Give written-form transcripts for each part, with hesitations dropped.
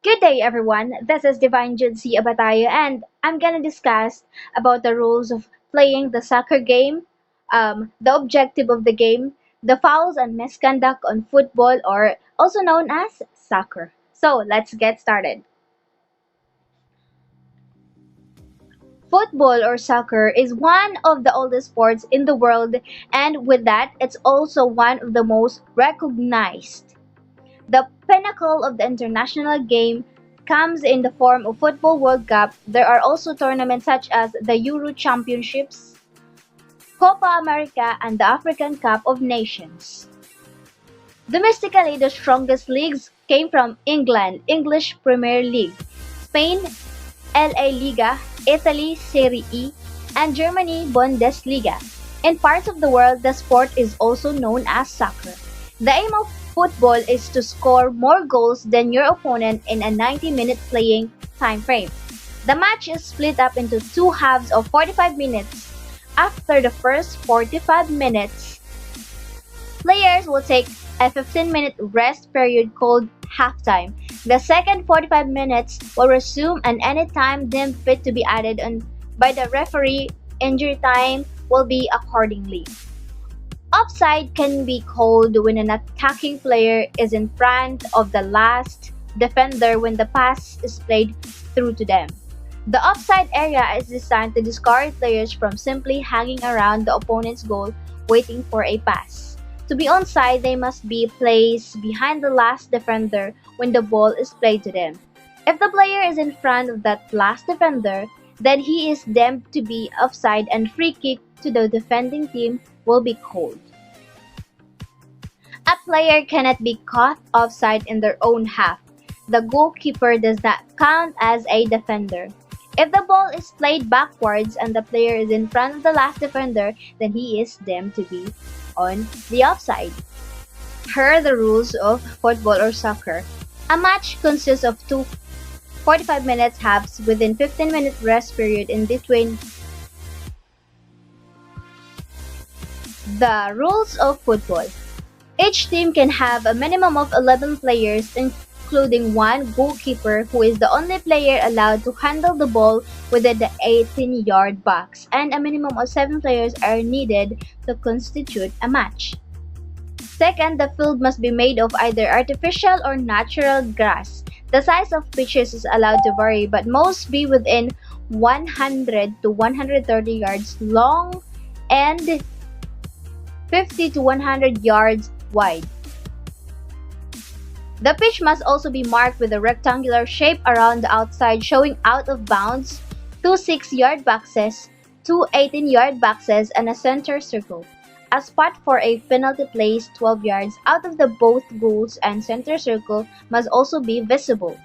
Good day, everyone. This is Divine Judsi Abatayo, and I'm gonna discuss about the rules of playing the soccer game, the objective of the game, the fouls and misconduct on football, or also known as soccer. So let's get started. Football or soccer is one of the oldest sports in the world, and with that, it's also one of the most recognized. The pinnacle of the international game comes in the form of Football World Cup. There are also tournaments such as the Euro Championships, Copa America, and the African Cup of Nations. Domestically, the strongest leagues came from England, English Premier League, Spain, LA Liga, Italy, Serie E, and Germany, Bundesliga. In parts of the world, the sport is also known as soccer. The aim of football is to score more goals than your opponent in a 90-minute playing time frame. The match is split up into two halves of 45 minutes. After the first 45 minutes, players will take a 15-minute rest period called halftime. The second 45 minutes will resume and any time deemed fit to be added on by the referee, injury time will be accordingly. Offside can be called when an attacking player is in front of the last defender when the pass is played through to them. The offside area is designed to discourage players from simply hanging around the opponent's goal waiting for a pass. To be onside, they must be placed behind the last defender when the ball is played to them. If the player is in front of that last defender, then he is deemed to be offside and free kick to the defending team will be called. A player cannot be caught offside in their own half. The goalkeeper does not count as a defender. If the ball is played backwards and the player is in front of the last defender, then he is deemed to be on the offside. Here are the rules of football or soccer. A match consists of two 45 minutes halves within 15-minute rest period in between. The rules of football. Each team can have a minimum of 11 players, including one goalkeeper who is the only player allowed to handle the ball within the 18-yard box, and a minimum of 7 players are needed to constitute a match. Second, the field must be made of either artificial or natural grass. The size of pitches is allowed to vary, but most be within 100 to 130 yards long and 50 to 100 yards wide. The pitch must also be marked with a rectangular shape around the outside, showing out of bounds, two 6-yard boxes, two 18-yard boxes, and a center circle. A spot for a penalty placed 12 yards out of the both goals and center circle must also be visible.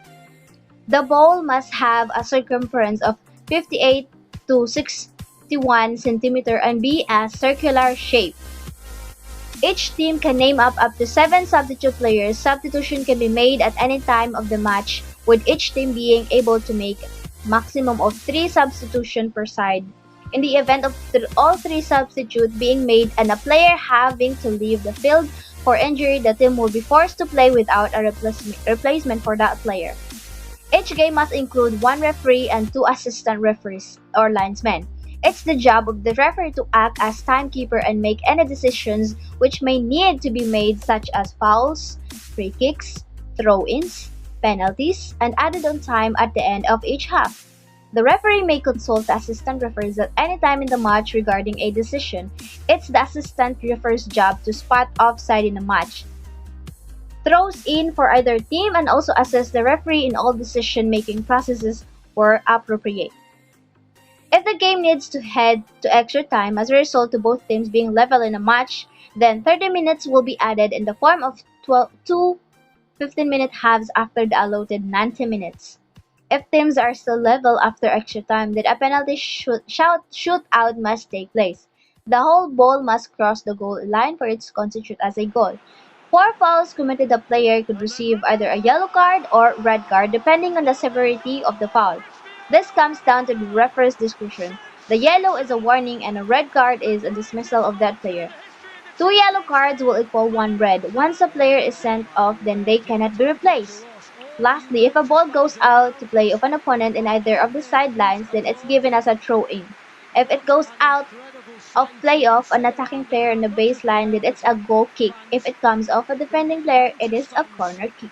The ball must have a circumference of 58 to 61 centimeter and be a circular shape. Each team can name up to 7 substitute players. Substitution can be made at any time of the match, with each team being able to make maximum of 3 substitutions per side. In the event of all 3 substitutes being made and a player having to leave the field for injury, the team will be forced to play without a replacement for that player. Each game must include 1 referee and 2 assistant referees or linesmen. It's the job of the referee to act as timekeeper and make any decisions which may need to be made, such as fouls, free kicks, throw-ins, penalties, and added on time at the end of each half. The referee may consult the assistant referees at any time in the match regarding a decision. It's the assistant referee's job to spot offside in a match, throws in for either team, and also assist the referee in all decision-making processes where appropriate. If the game needs to head to extra time as a result of both teams being level in a match, then 30 minutes will be added in the form of two 15-minute halves after the allotted 90 minutes. If teams are still level after extra time, then a penalty shootout must take place. The whole ball must cross the goal line for it to constitute as a goal. For fouls committed, the player could receive either a yellow card or red card depending on the severity of the foul. This comes down to the referee's discretion. The yellow is a warning and a red card is a dismissal of that player. 2 yellow cards will equal 1 red. Once a player is sent off, then they cannot be replaced. Lastly, if a ball goes out to play of an opponent in either of the sidelines, then it's given as a throw-in. If it goes out of play off an attacking player on the baseline, then it's a goal kick. If it comes off a defending player, it is a corner kick.